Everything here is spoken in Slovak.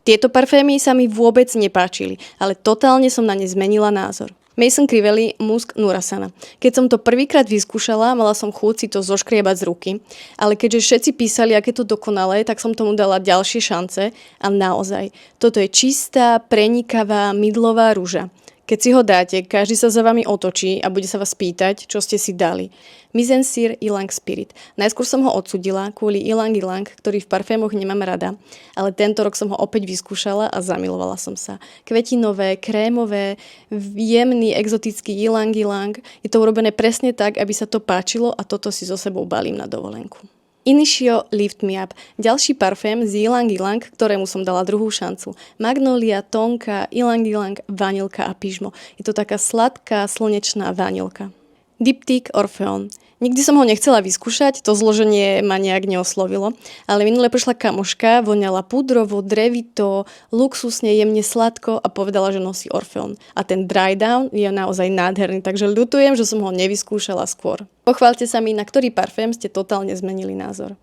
Tieto parfémy sa mi vôbec nepáčili, ale totálne som na ne zmenila názor. Maison Crivelli Musk Nurasana. Keď som to prvýkrát vyskúšala, mala som chuť si to zoškriebať z ruky, ale keďže všetci písali, aké to dokonalé, tak som tomu dala ďalšie šance a naozaj, toto je čistá, prenikavá, mydlová rúža. Keď si ho dáte, každý sa za vami otočí a bude sa vás pýtať, čo ste si dali. Mise en cire Ylang Spirit. Najskôr som ho odsudila kvôli Ylang Ylang, ktorý v parfémoch nemám rada, ale tento rok som ho opäť vyskúšala a zamilovala som sa. Kvetinové, krémové, jemný, exotický Ylang Ylang. Je to urobené presne tak, aby sa to páčilo a toto si so sebou balím na dovolenku. Initio Lift Me Up. Ďalší parfém z Ylang Ylang, ktorému som dala druhú šancu. Magnolia, tonka, Ylang Ylang, vanilka a pyžmo. Je to taká sladká, slnečná vanilka. Diptyque Orpheon. Nikdy som ho nechcela vyskúšať, to zloženie ma nejak neoslovilo, ale minule prišla kamoška, voňala pudrovo, drevito, luxusne, jemne sladko a povedala, že nosí Orpheon. A ten dry down je naozaj nádherný, takže ľutujem, že som ho nevyskúšala skôr. Pochváľte sa mi, na ktorý parfém ste totálne zmenili názor.